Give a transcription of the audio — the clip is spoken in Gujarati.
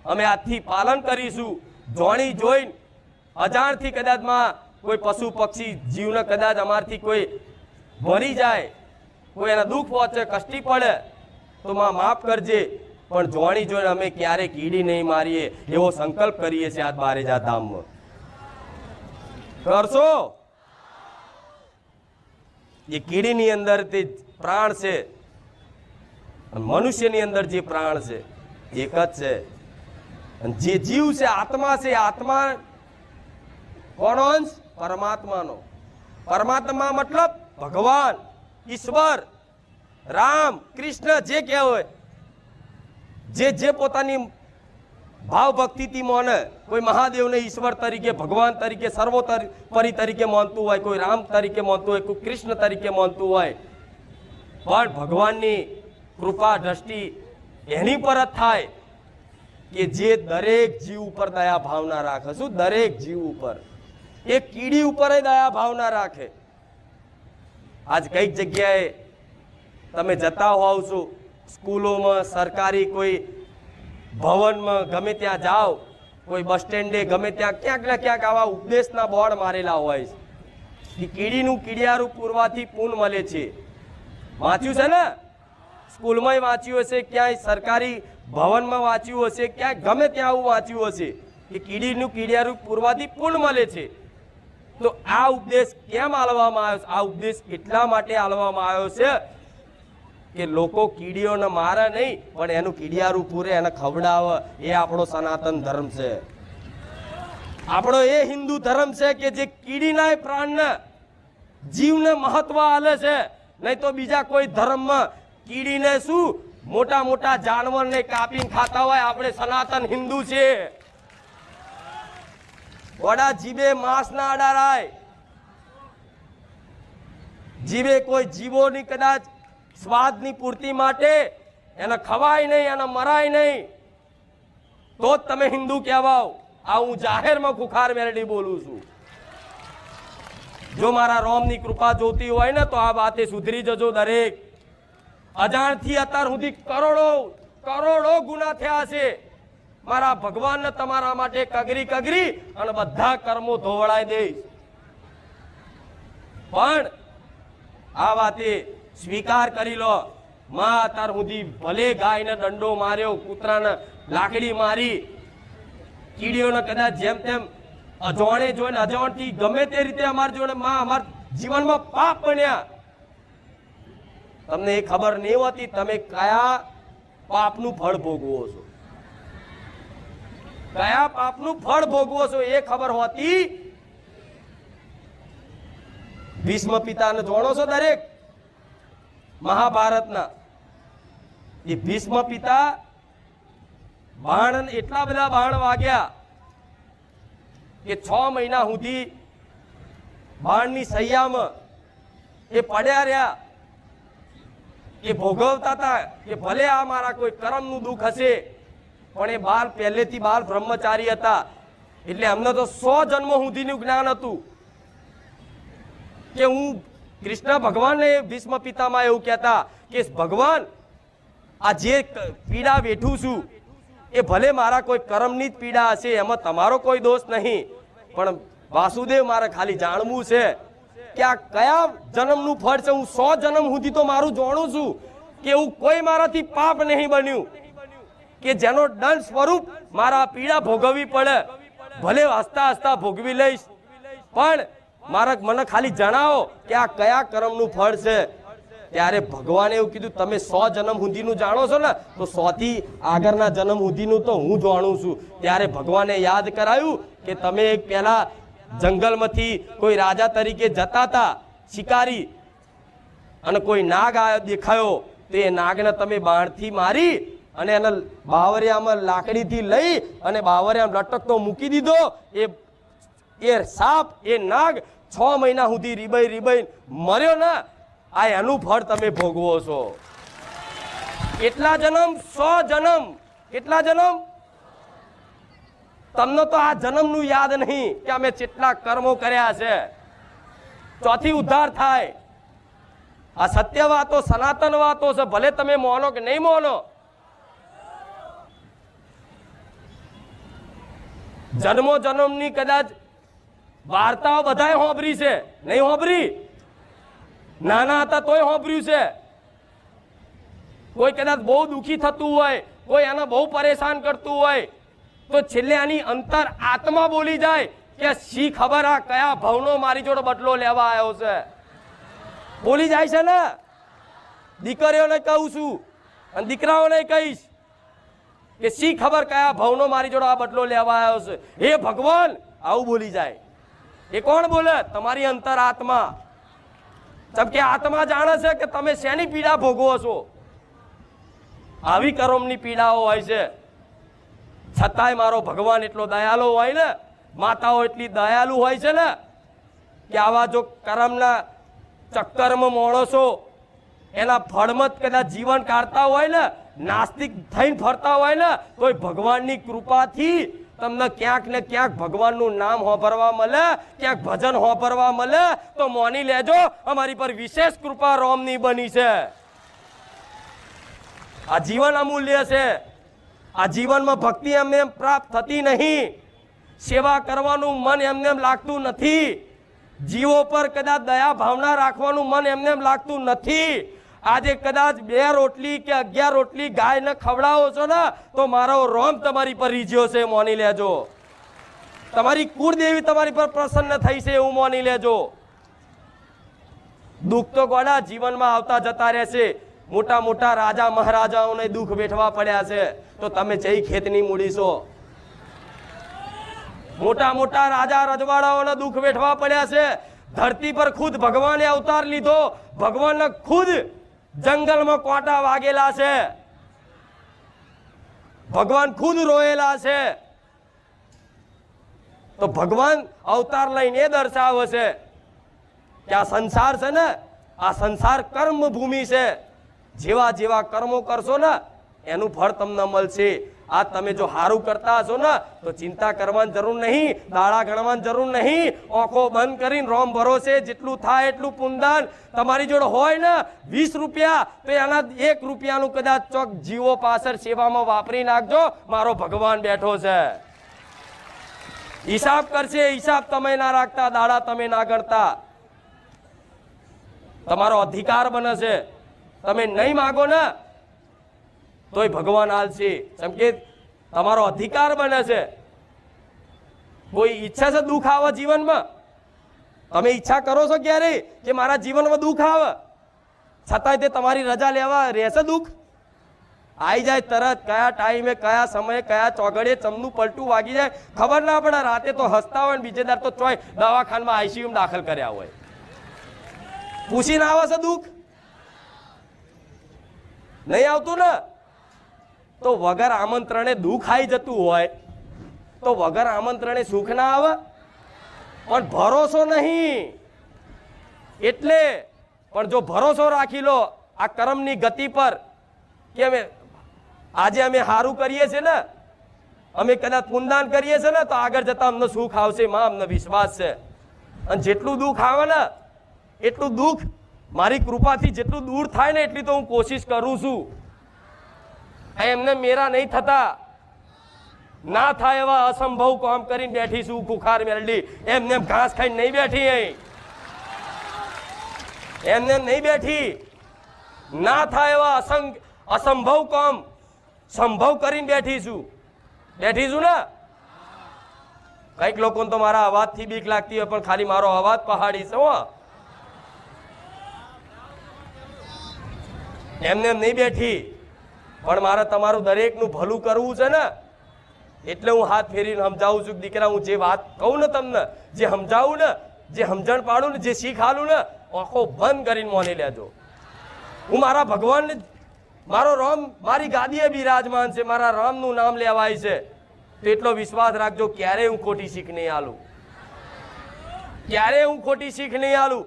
અમે આજથી પાલન કરીશું। જોણી જોઈને અજાણથી કદાચમાં કોઈ પશુ પક્ષી જીવને કદાચ અમારથી કોઈ મરી જાય, કોઈ એના દુઃખ પહોંચે, કષ્ટી પડે તો માં માફ કરજે, પણ જોણી જોઈને અમે ક્યારે કીડી નહીં મારીએ એવો સંકલ્પ કરીએ છીએ આજ બારેજા ધામમાં। કરશો? એ કીડીની અંદર તે પ્રાણ છે, મનુષ્યની અંદર જે પ્રાણ છે એક જ છે, જે જીવ છે આત્મા છે, આત્મા કોનો અંશ? પરમાત્માનો। પરમાત્મા મતલબ ભગવાન, ઈશ્વર, રામ, કૃષ્ણ જે કહેવાય, જે પોતાની ભાવ ભક્તિથી માને, કોઈ મહાદેવને ઈશ્વર તરીકે, ભગવાન તરીકે, સર્વોપરી તરીકે માનતું હોય, કોઈ રામ તરીકે માનતું હોય, કોઈ કૃષ્ણ તરીકે માનતું હોય, પણ ભગવાનની કૃપા દ્રષ્ટિ એની પર જ થાય કે જે દરેક જીવ ઉપર દયા ભાવના રાખે। શું? દરેક જીવ ઉપર, એક કીડી ઉપર દયા ભાવના રાખે। આજ કઈક જગ્યાએ તમે જતા હોવ છો, સ્કૂલોમાં, સરકારી કોઈ ભવનમાં, ગમે ત્યાં જાઓ, કોઈ બસ સ્ટેન્ડે, ગમે ત્યાં ક્યાંક ને ક્યાંક આવા ઉપદેશના બોર્ડ મારેલા હોય છે કે કીડીનું કીડિયારું પૂરવાથી પૂન મળે છે। વાંચ્યું છે ને? સ્કૂલમાં વાંચ્યું હશે, ક્યાંય સરકારી ભવનમાં વાંચ્યું હશે, ક્યાંય ગમે ત્યાં આવું વાંચ્યું હશે કે કીડીનું કીડિયારું પૂરવાથી પૂન મળે છે। તો આ ઉપદેશ કેમ આલવામાં આવ્યો છે? આ ઉપદેશ એટલા માટે આલવામાં આવ્યો છે કે લોકો કીડીઓને મારે નહીં, પણ એનું કીડિયારું પૂરે, એને ખવડાવે। એ આપણો સનાતન ધર્મ છે, આપણો એ હિન્દુ ધર્મ છે કે જે કીડીના પ્રાણને, જીવને મહત્વ આલે છે। નહીં તો બીજા કોઈ ધર્મમાં કીડીને શું મોટા મોટા જાનવરને કાપીને ખાતા હોય, આપણે સનાતન હિન્દુ છે। વડા જીવે માંસ ના અડારાય, જીવે કોઈ જીવોની કદાચ સ્વાદની પૂર્તિ માટે એને ખવાય નહીં, એને મરાય નહીં, તો જ તમે હિન્દુ કહેવાઓ। આ હું જાહેરમાં ખુખાર મેરડી બોલું છું। જો મારા રોમની કૃપા જોતી હોય ને તો આ વાતે સુધરી જજો દરેક। અજાણથી અત્યાર સુધી કરોડો ગુના થયા છે। મારા ભગવાનને તમારા માટે કગરી અને બધા કર્મો ધોવડાઈ દઈશ, પણ આ વાતે સ્વીકાર કરી લો। માં અત્યાર સુધી ભલે ગાયને દંડો માર્યો, કૂતરાને લાકડી મારી, કીડીઓને કદાચ જેમ તેમ અજાણે જોઈને અજાણથી ગમે તે રીતે અમારા જોડે માં અમારા જીવનમાં પાપ બન્યા। તમને એ ખબર નહીં હોતી તમે કયા પાપનું ફળ ભોગવો છો, કયા પાપનું ફળ ભોગવો છો એ ખબર હોતી। ભીષ્મ પિતાને જાણો છો દરેક? મહાભારતના એ ભીષ્મ પિતા બાણ, એટલા બધા બાણ વાગ્યા કે 6 મહિના સુધી બાણની સૈયામાં એ પડ્યા રહ્યા। એ ભોગવતા હતા કે ભલે આ મારા કોઈ કર્મનું દુઃખ હશે, પણ એ બાળ પહેલેથી બાળ બ્રહ્મચારી હતા, એટલે અમને તો 100 જન્મ સુધીનું જ્ઞાન હતું કે હું કૃષ્ણ ભગવાનને ભીષ્મ પિતામાં એવું કહેતા કે ભગવાન આ જે પીડા વેઠું છું એ ભલે મારા કોઈ કર્મની જ પીડા હશે, એમાં તમારો કોઈ દોષ નહીં, પણ વાસુદેવ મારે ખાલી જાણવું છે કે આ કયા જન્મનું ફળ છે। હું 100 જન્મ સુધી તો મારું જાણું છું કે એવું કોઈ મારાથી પાપ નહીં બન્યું કે જેનો દંડ સ્વરૂપ મારા પીડા ભોગવવી પડે, ભલે હસતા હસતા ભોગવી લઈશ, પણ મને ખાલી જણાવો કે આ કયા કર્મનું ફળ છે। ત્યારે ભગવાને એવું કીધું તમે 100 જન્મ સુધીનું જાણો છો ને, તો 100 થી આગળના જન્મ સુધીનું તો હું જાણું છું। ત્યારે ભગવાને યાદ કરાયું કે તમે એક પહેલા જંગલમાંથી કોઈ રાજા તરીકે જતા હતા શિકારી, અને કોઈ નાગ દેખાયો તો એ નાગને તમે બાણથી મારી અને એને બાવરિયામાં લાકડીથી લઈ અને બાવરિયામાં લટકતો મૂકી દીધો। એ સાપ, એ નાગ 6 મહિના સુધી રીબાઈ મર્યો ના, આ એનું ફળ તમે ભોગવો છો। કેટલા જન્મ? 100 જન્મ। કેટલા જન્મ? તમને તો આ જન્મનું યાદ નહીં કે અમે કેટલા કર્મો કર્યા છે। ચોથી ઉદ્ધાર થાય। આ સત્ય વાતો, સનાતન વાતો છે, ભલે તમે માનો કે નહીં માનો। જન્મો જન્મની કદાચ વાર્તાઓ બધાએ હોંભરી છે, નહીં હોંભરી? નાના હતા તોય હોંભર્યું છે. કોઈ કદાચ બહુ દુઃખી થતું હોય, કોઈ એને બહુ પરેશાન કરતું હોય, તો છેલ્લે આની અંતર આત્મા બોલી જાય કે શી ખબર આ કયા ભાવનો મારી જોડે બદલો લેવા આવ્યો છે. બોલી જાય છે ને. દીકરીઓને કહું છું અને દીકરાઓને કહીશ કે શી ખબર કયા ભાવનો મારી જોડે આ બદલો લેવા આવ્યો છે. હે ભગવાન, આવું બોલી જાય. એ કોણ બોલે? તમારી અંતર આત્મા. જેમ કે આત્મા જાણે છે કે તમે શેની પીડા ભોગવો છો. આવી કરમની પીડાઓ હોય છે, છતાંય મારો ભગવાન એટલો દયાળુ હોય ને, માતાઓ એટલી દયાળુ હોય છે ને, કે આવા જો કરમના ચક્કરમાં માણસો એના ફળમત કદાચ જીવન કાઢતા હોય ને, નાસ્તિક થઈને ફરતા હોય ને, તોય ભગવાનની કૃપાથી તમને ક્યાંક ને ક્યાંક ભગવાનનું નામ હોભરવા મળે, ક્યાંક ભજન હોભરવા મળે. તો મોની લેજો, અમારી પર વિશેષ કૃપા રોમની બની છે. આ જીવન અમૂલ્ય છે. આ જીવનમાં ભક્તિ એમને એમ પ્રાપ્ત થતી નહીં. સેવા કરવાનું મન એમને એમ લાગતું નથી. જીવો પર કદાચ દયા ભાવના રાખવાનું મન એમને એમ લાગતું નથી. આજે કદાચ 2 રોટલી કે 11 રોટલી ગાયને ખવડાવો છો ને, તો મારો રોમ તમારી પર રીઝ્યો છે, મોની લેજો. તમારી કુળદેવી તમારી પર પ્રસન્ન થઈ છે, એવું મોની લેજો. દુઃખ તો ગોડા જીવનમાં આવતા જતા રહેશે. મોટા મોટા રાજા મહારાજાઓને દુઃખ વેઠવા પડ્યા છે, તો તમે જઈ ખેતની મૂડી છો. મોટા મોટા રાજા રજવાડાઓને દુઃખ વેઠવા પડ્યા છે. ધરતી પર ખુદ ભગવાને અવતાર લીધો, ભગવાનને ખુદ જંગલમાં કોટા વાગેલા છે, ભગવાન ખુદ રોયેલા છે. તો ભગવાન અવતાર લઈને એ દર્શાવે છે કે આ સંસાર છે ને, આ સંસાર કર્મ ભૂમિ છે. જેવા જેવા કર્મો કરશો ને એનું ફળ તમને મળશે. આ તમે જો સારું કરતા હશો ને તો ચિંતા કરવાની જરૂર નહીં, દાડા ગણવાની જરૂર નહીં. આંખો બંધ કરીને રોમ ભરોસે જેટલું થાય એટલું પુણ્યદાન તમારી જોડે હોય ને, 20 રૂપિયા, તો એના 1 રૂપિયાનું કદાચ ચોક જીવો પાછળ સેવામાં વાપરી નાખજો. મારો ભગવાન બેઠો છે, હિસાબ કરશે. હિસાબ તમે ના રાખતા, દાડા તમે ના ગણતા. તમારો અધિકાર બને છે. તમે નહીં માગો ને તોય ભગવાન આલશે. જેમ કે તમારો અધિકાર બને છે. કોઈ ઈચ્છા છે દુઃખ આવે જીવનમાં? તમે ઈચ્છા કરો છો ક્યારે કે મારા જીવનમાં દુઃખ આવે? છતાંય તે તમારી રજા લેવા રહેશે દુઃખ? આવી જાય તરત, કયા ટાઈમે, કયા સમયે, કયા ચોગડે ચમનું પલટું વાગી જાય ખબર ના પડે. રાતે તો હસતા હોય ને બીજે દાર તો ચોય દવાખાનામાં આઈસીયુમાં દાખલ કર્યા હોય. પૂછીને આવે છે દુઃખ? નહીં આવતું ને. તો વગર આમંત્રણે દુઃખ આવી જતું હોય તો વગર આમંત્રણે સુખ ના આવે. પણ ભરોસો નહીં એટલે. પણ જો ભરોસો રાખી લો આ કર્મની ગતિ પર કે આજે અમે સારું કરીએ છીએ ને, અમે કદાચ પુણ્યદાન કરીએ છીએ ને, તો આગળ જતા અમને સુખ આવશે. માં અમને વિશ્વાસ છે. અને જેટલું દુઃખ આવે ને એટલું દુઃખ મારી કૃપાથી જેટલું દૂર થાય ને એટલી તો હું કોશિશ કરું છું. એમને મેરા નહીં થતા, ના થાય એવા અસંભવ કામ કરીને બેઠી છું. કુખાર મેલડી એમને ઘાસ ખાઈને નહીં બેઠી, એમને નહીં બેઠી. ના થાય એવા અસંભવ કામ સંભવ કરીને બેઠી છું. બેઠી છું ને. કઈક લોકોને તો મારા અવાજથી બીક લાગતી હોય, પણ ખાલી મારો અવાજ પહાડી છે. એમને નહીં બેઠી. પણ મારે તમારું દરેકનું ભલું કરવું છે ને, એટલે હું હાથ ફેરીને સમજાવું છું. દીકરા, હું જે વાત કહું ને તમને, જે સમજાવું ને, જે સમજણ પાડું ને, જે શીખ આલું ને, આંખો બંધ કરીને મોની લેજો. હું મારા ભગવાનને, મારો રામ મારી ગાદીએ બિરાજમાન છે, મારા રામનું નામ લેવાય છે. તો એટલો વિશ્વાસ રાખજો, ક્યારેય હું ખોટી શીખ નહીં આલું, ક્યારેય હું ખોટી શીખ નહીં આલું.